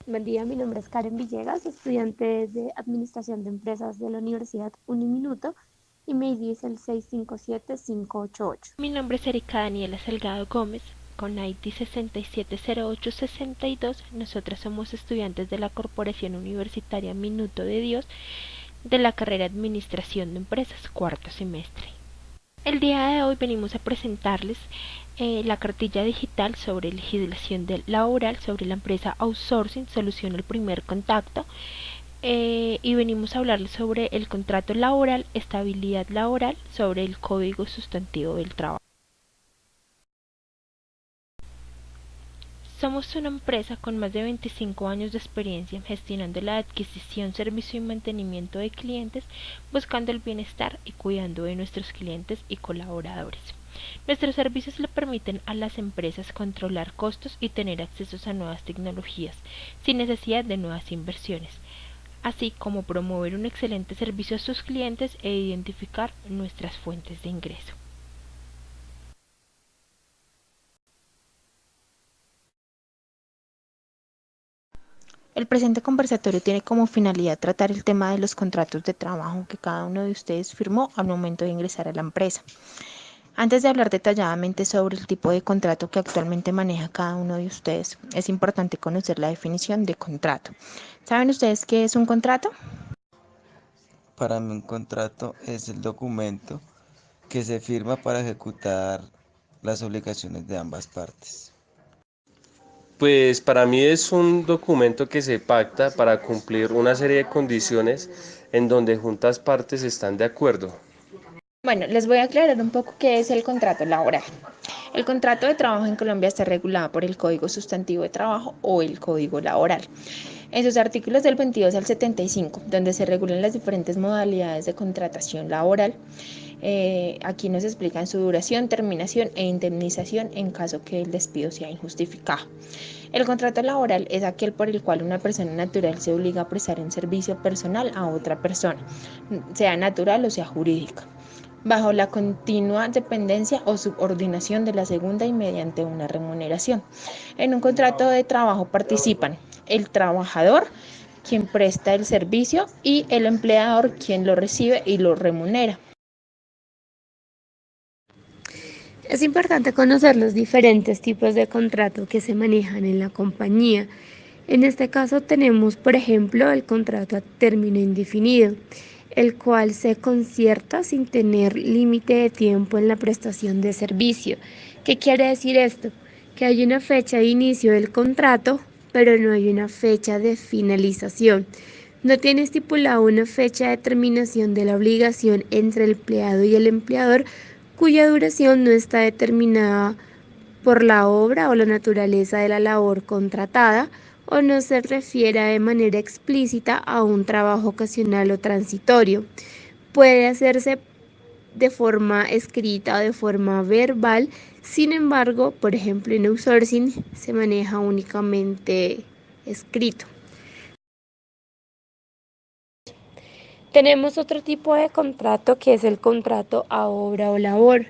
Buen día, mi nombre es Karen Villegas, estudiante de Administración de Empresas de la Universidad Uniminuto y mi ID es el 657-588. Mi nombre es Erika Daniela Salgado Gómez, con ID 670862. Nosotras somos estudiantes de la Corporación Universitaria Minuto de Dios de la carrera Administración de Empresas, cuarto semestre. El día de hoy venimos a presentarles la cartilla digital sobre legislación laboral sobre la empresa outsourcing, solución al primer contacto, y venimos a hablarles sobre el contrato laboral, estabilidad laboral, sobre el código sustantivo del trabajo. Somos una empresa con más de 25 años de experiencia gestionando la adquisición, servicio y mantenimiento de clientes, buscando el bienestar y cuidando de nuestros clientes y colaboradores. Nuestros servicios le permiten a las empresas controlar costos y tener acceso a nuevas tecnologías sin necesidad de nuevas inversiones, así como promover un excelente servicio a sus clientes e identificar nuestras fuentes de ingreso. El presente conversatorio tiene como finalidad tratar el tema de los contratos de trabajo que cada uno de ustedes firmó al momento de ingresar a la empresa. Antes de hablar detalladamente sobre el tipo de contrato que actualmente maneja cada uno de ustedes, es importante conocer la definición de contrato. ¿Saben ustedes qué es un contrato? Para mí un contrato es el documento que se firma para ejecutar las obligaciones de ambas partes. Pues para mí es un documento que se pacta para cumplir una serie de condiciones en donde juntas partes están de acuerdo. Bueno, les voy a aclarar un poco qué es el contrato laboral. El contrato de trabajo en Colombia está regulado por el Código Sustantivo de Trabajo o el Código Laboral. En sus artículos del 22 al 75, donde se regulan las diferentes modalidades de contratación laboral, aquí nos explican su duración, terminación e indemnización en caso que el despido sea injustificado. El contrato laboral es aquel por el cual una persona natural se obliga a prestar un servicio personal a otra persona, sea natural o sea jurídica, bajo la continua dependencia o subordinación de la segunda y mediante una remuneración. En un contrato de trabajo participan el trabajador, quien presta el servicio, y el empleador, quien lo recibe y lo remunera. Es importante conocer los diferentes tipos de contrato que se manejan en la compañía. En este caso tenemos, por ejemplo, el contrato a término indefinido, el cual se concierta sin tener límite de tiempo en la prestación de servicio. ¿Qué quiere decir esto? Que hay una fecha de inicio del contrato, pero no hay una fecha de finalización. No tiene estipulado una fecha de terminación de la obligación entre el empleado y el empleador, cuya duración no está determinada por la obra o la naturaleza de la labor contratada, o no se refiere de manera explícita a un trabajo ocasional o transitorio. Puede hacerse de forma escrita o de forma verbal, sin embargo, por ejemplo, en outsourcing se maneja únicamente escrito. Tenemos otro tipo de contrato que es el contrato a obra o labor,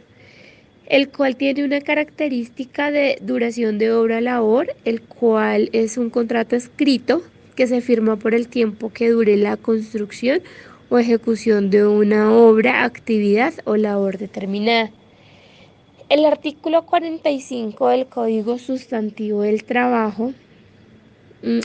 el cual tiene una característica de duración de obra-labor, el cual es un contrato escrito que se firma por el tiempo que dure la construcción o ejecución de una obra, actividad o labor determinada. El artículo 45 del Código Sustantivo del Trabajo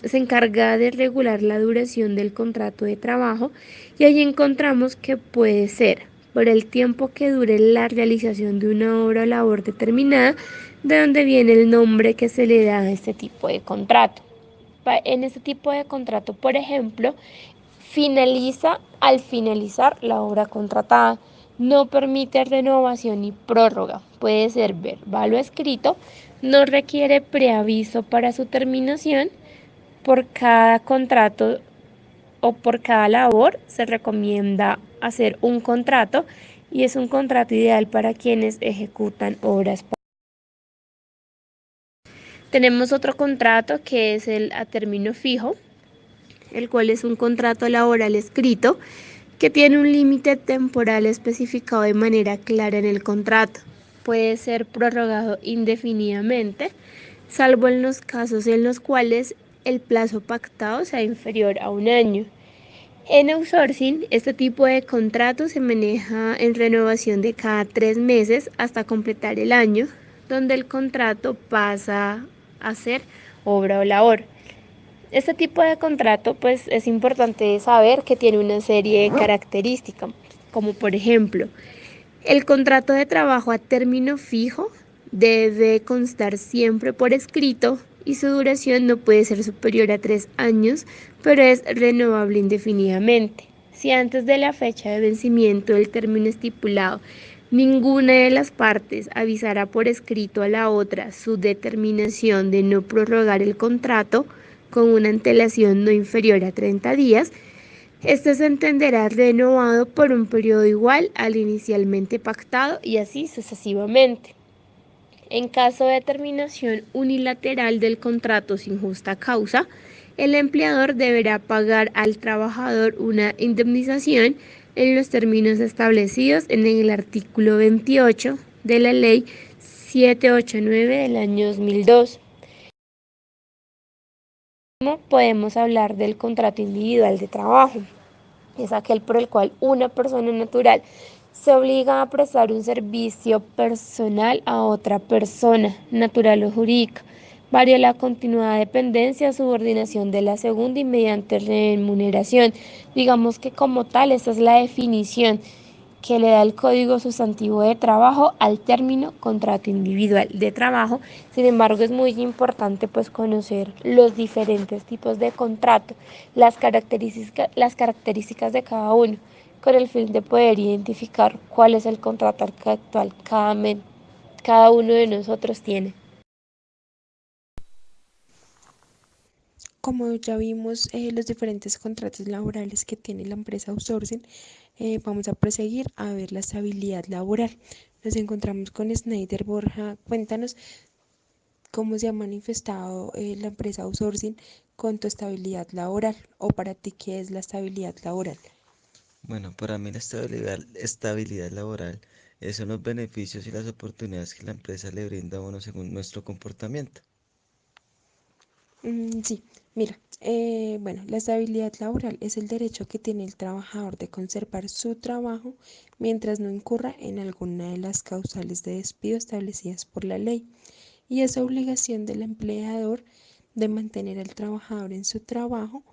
se encarga de regular la duración del contrato de trabajo, y allí encontramos que puede ser por el tiempo que dure la realización de una obra o labor determinada, de donde viene el nombre que se le da a este tipo de contrato. En este tipo de contrato, por ejemplo, finaliza al finalizar la obra contratada. No permite renovación ni prórroga. Puede ser verbal o escrito. No requiere preaviso para su terminación. Por cada contrato o por cada labor se recomienda hacer un contrato, y es un contrato ideal para quienes ejecutan obras. Tenemos otro contrato que es el a término fijo, el cual es un contrato laboral escrito que tiene un límite temporal especificado de manera clara en el contrato. Puede ser prorrogado indefinidamente, salvo en los casos en los cuales el plazo pactado sea inferior a 1 año. En outsourcing, este tipo de contrato se maneja en renovación de cada 3 meses hasta completar el año, donde el contrato pasa a ser obra o labor. Este tipo de contrato, pues es importante saber que tiene una serie de características, como por ejemplo, el contrato de trabajo a término fijo debe constar siempre por escrito y su duración no puede ser superior a 3 años, pero es renovable indefinidamente. Si antes de la fecha de vencimiento del término estipulado ninguna de las partes avisará por escrito a la otra su determinación de no prorrogar el contrato con una antelación no inferior a 30 días, este se entenderá renovado por un periodo igual al inicialmente pactado y así sucesivamente. En caso de terminación unilateral del contrato sin justa causa, el empleador deberá pagar al trabajador una indemnización en los términos establecidos en el artículo 28 de la Ley 789 del año 2002. Podemos hablar del contrato individual de trabajo. Es aquel por el cual una persona natural se obliga a prestar un servicio personal a otra persona, natural o jurídica, varía la continuada dependencia o subordinación de la segunda y mediante remuneración. Digamos que como tal, esta es la definición que le da el Código Sustantivo de Trabajo al término contrato individual de trabajo. Sin embargo, es muy importante pues conocer los diferentes tipos de contrato, las características de cada uno, con el fin de poder identificar cuál es el contrato que actual cada uno de nosotros tiene. Como ya vimos los diferentes contratos laborales que tiene la empresa outsourcing, vamos a proseguir a ver la estabilidad laboral. Nos encontramos con Snyder. Borja, cuéntanos cómo se ha manifestado la empresa outsourcing con tu estabilidad laboral, o para ti, ¿qué es la estabilidad laboral? Bueno, para mí la estabilidad laboral son los beneficios y las oportunidades que la empresa le brinda a uno según nuestro comportamiento. Sí, mira, bueno, la estabilidad laboral es el derecho que tiene el trabajador de conservar su trabajo mientras no incurra en alguna de las causales de despido establecidas por la ley, y es obligación del empleador de mantener al trabajador en su trabajo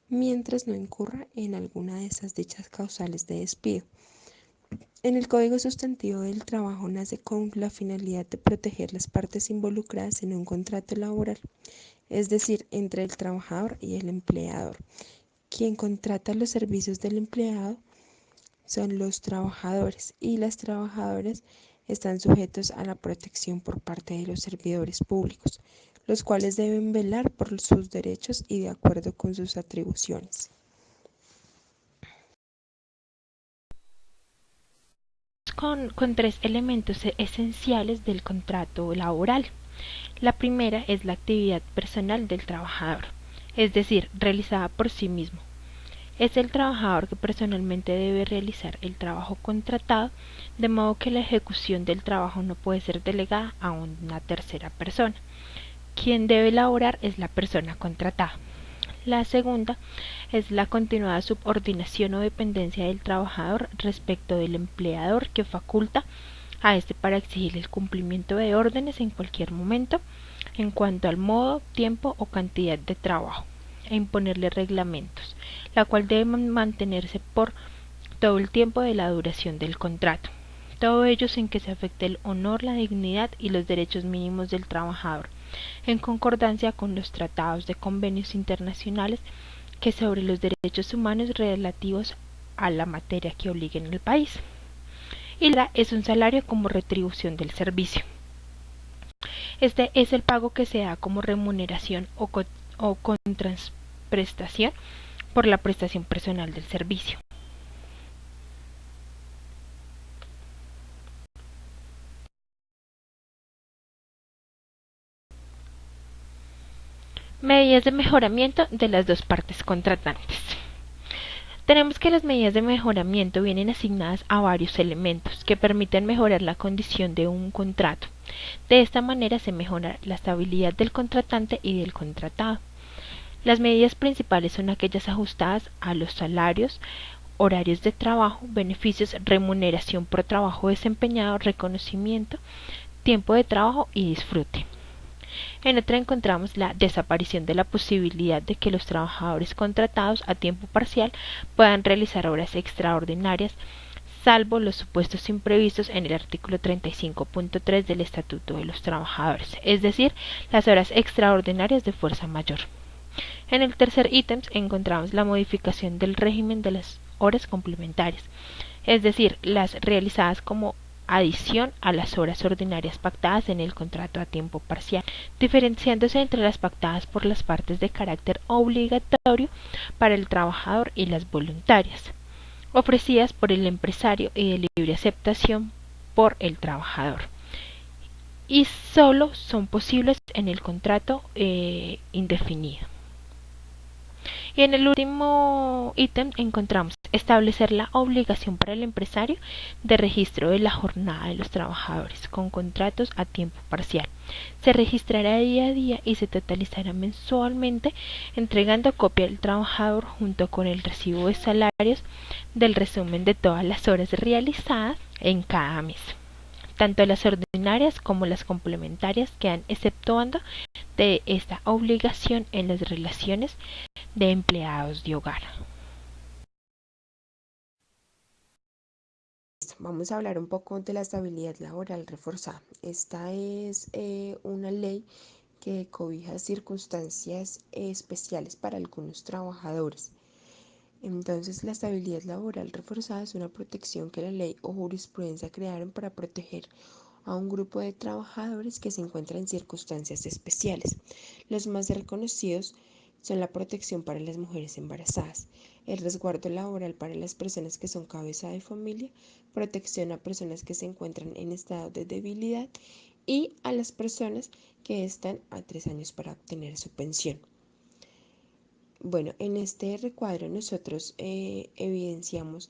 mientras no incurra en alguna de esas dichas causales de despido. En el Código Sustantivo del Trabajo nace con la finalidad de proteger las partes involucradas en un contrato laboral, es decir, entre el trabajador y el empleador. Quien contrata los servicios del empleado son los trabajadores, y las trabajadoras están sujetos a la protección por parte de los servidores públicos, los cuales deben velar por sus derechos y de acuerdo con sus atribuciones. Con tres elementos esenciales del contrato laboral. La primera es la actividad personal del trabajador, es decir, realizada por sí mismo. Es el trabajador que personalmente debe realizar el trabajo contratado, de modo que la ejecución del trabajo no puede ser delegada a una tercera persona. Quien debe elaborar es la persona contratada. La segunda es la continuada subordinación o dependencia del trabajador respecto del empleador, que faculta a este para exigir el cumplimiento de órdenes en cualquier momento en cuanto al modo, tiempo o cantidad de trabajo, e imponerle reglamentos, la cual debe mantenerse por todo el tiempo de la duración del contrato, todo ello sin que se afecte el honor, la dignidad y los derechos mínimos del trabajador, en concordancia con los tratados de convenios internacionales que sobre los derechos humanos relativos a la materia que obliguen al país. Y la es un salario como retribución del servicio. Este es el pago que se da como remuneración o contraprestación por la prestación personal del servicio. Medidas de mejoramiento de las dos partes contratantes. Tenemos que las medidas de mejoramiento vienen asignadas a varios elementos que permiten mejorar la condición de un contrato. De esta manera se mejora la estabilidad del contratante y del contratado. Las medidas principales son aquellas ajustadas a los salarios, horarios de trabajo, beneficios, remuneración por trabajo desempeñado, reconocimiento, tiempo de trabajo y disfrute. En otra encontramos la desaparición de la posibilidad de que los trabajadores contratados a tiempo parcial puedan realizar horas extraordinarias, salvo los supuestos imprevistos en el artículo 35.3 del Estatuto de los Trabajadores, es decir, las horas extraordinarias de fuerza mayor. En el tercer ítem encontramos la modificación del régimen de las horas complementarias, es decir, las realizadas como adición a las horas ordinarias pactadas en el contrato a tiempo parcial, diferenciándose entre las pactadas por las partes de carácter obligatorio para el trabajador y las voluntarias, ofrecidas por el empresario y de libre aceptación por el trabajador. Y solo son posibles en el contrato indefinido. Y en el último ítem encontramos establecer la obligación para el empresario de registro de la jornada de los trabajadores con contratos a tiempo parcial. Se registrará día a día y se totalizará mensualmente, entregando copia al trabajador junto con el recibo de salarios del resumen de todas las horas realizadas en cada mes. Tanto las ordinarias como las complementarias quedan exceptuando de esta obligación en las relaciones de empleados de hogar. Vamos a hablar un poco de la estabilidad laboral reforzada. Esta es una ley que cobija circunstancias especiales para algunos trabajadores. Entonces, la estabilidad laboral reforzada es una protección que la ley o jurisprudencia crearon para proteger a un grupo de trabajadores que se encuentran en circunstancias especiales. Los más reconocidos son la protección para las mujeres embarazadas, el resguardo laboral para las personas que son cabeza de familia, protección a personas que se encuentran en estado de debilidad y a las personas que están a 3 años para obtener su pensión. Bueno, en este recuadro nosotros evidenciamos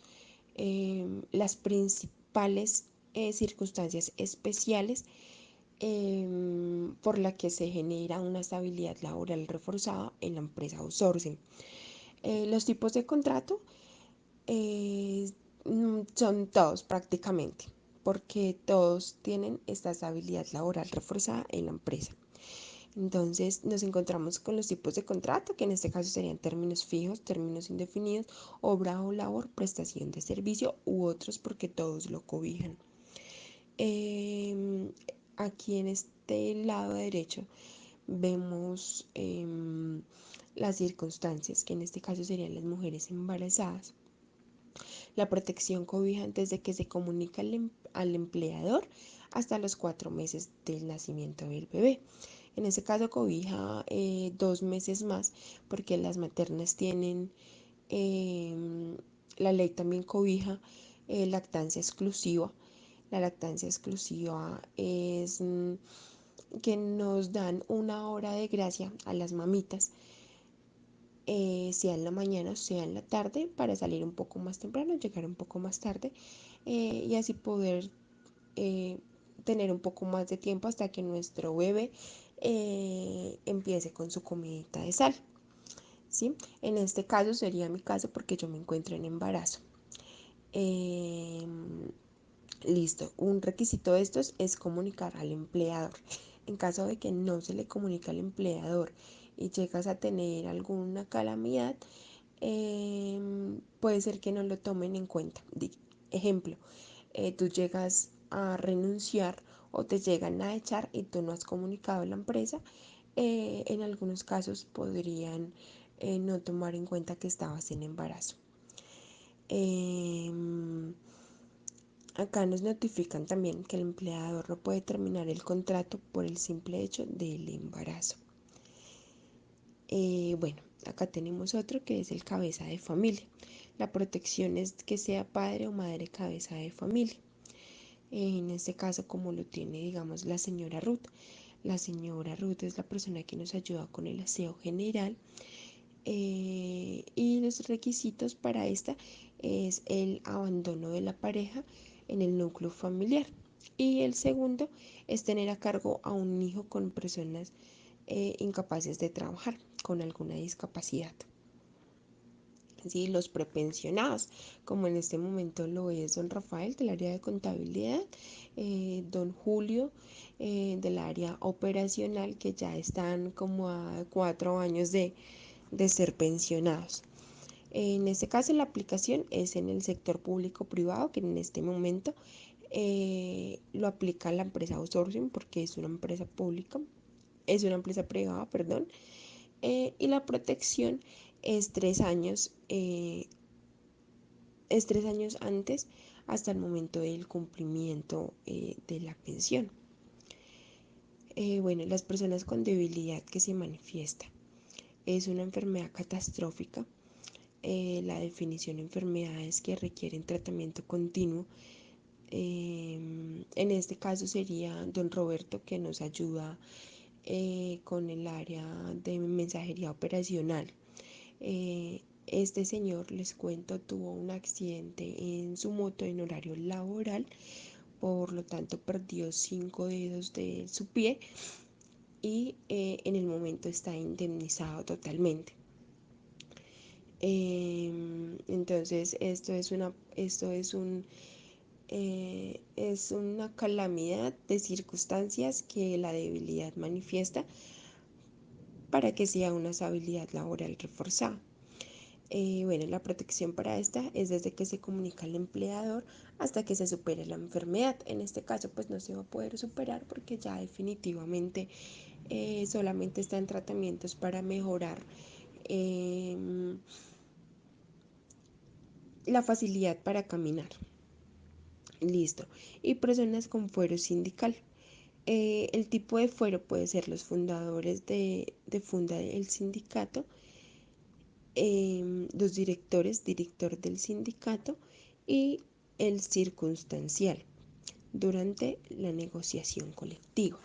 las principales circunstancias especiales por la que se genera una estabilidad laboral reforzada en la empresa outsourcing. Los tipos de contrato son todos prácticamente, porque todos tienen esta estabilidad laboral reforzada en la empresa. Entonces nos encontramos con los tipos de contrato, que en este caso serían términos fijos, términos indefinidos, obra o labor, prestación de servicio u otros porque todos lo cobijan. Aquí en este lado derecho vemos las circunstancias, que en este caso serían las mujeres embarazadas. La protección cobija desde que se comunica al empleador hasta los 4 meses del nacimiento del bebé. En ese caso cobija 2 meses más porque las maternas tienen, la ley también cobija lactancia exclusiva. La lactancia exclusiva es que nos dan una hora de gracia a las mamitas, sea en la mañana o sea en la tarde, para salir un poco más temprano, llegar un poco más tarde y así poder tener un poco más de tiempo hasta que nuestro bebé empiece con su comidita de sal, ¿sí? En este caso sería mi caso porque yo me encuentro en embarazo. Listo, un requisito de estos es comunicar al empleador. En caso de que no se le comunica al empleador y llegas a tener alguna calamidad, puede ser que no lo tomen en cuenta. Ejemplo, tú llegas a renunciar o te llegan a echar y tú no has comunicado a la empresa, en algunos casos podrían no tomar en cuenta que estabas en embarazo. Acá nos notifican también que el empleador no puede terminar el contrato por el simple hecho del embarazo. Bueno, acá tenemos otro que es el cabeza de familia. La protección es que sea padre o madre cabeza de familia. En este caso, como lo tiene, digamos, la señora Ruth. La señora Ruth es la persona que nos ayuda con el aseo general. Y los requisitos para esta es el abandono de la pareja en el núcleo familiar. Y el segundo es tener a cargo a un hijo con personas incapaces de trabajar. con alguna discapacidad. ¿Sí? Los prepensionados, como en este momento lo es don Rafael del área de contabilidad, don Julio del área operacional, que ya están como a 4 años de ser pensionados. En este caso la aplicación es en el sector público privado, que en este momento lo aplica la empresa outsourcing porque es una empresa pública, es una empresa privada, perdón, y la protección es 3 años, es 3 años antes hasta el momento del cumplimiento de la pensión. Bueno, las personas con debilidad que se manifiesta es una enfermedad catastrófica. La definición de enfermedades que requieren tratamiento continuo. En este caso sería don Roberto, que nos ayuda con el área de mensajería operacional. Este señor, les cuento, tuvo un accidente en su moto en horario laboral, por lo tanto perdió 5 dedos de su pie y en el momento está indemnizado totalmente. Entonces es una calamidad de circunstancias que la debilidad manifiesta para que sea una estabilidad laboral reforzada. Bueno, la protección para esta es desde que se comunica al empleador hasta que se supere la enfermedad. En este caso, pues no se va a poder superar porque ya definitivamente solamente está en tratamientos para mejorar la facilidad para caminar. Listo. Y personas con fuero sindical. El tipo de fuero puede ser los fundadores de funda del sindicato, los directores, director del sindicato y el circunstancial durante la negociación colectiva.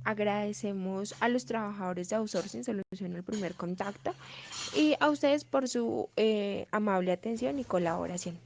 Agradecemos a los trabajadores de Outsourcing Solución el primer contacto y a ustedes por su amable atención y colaboración.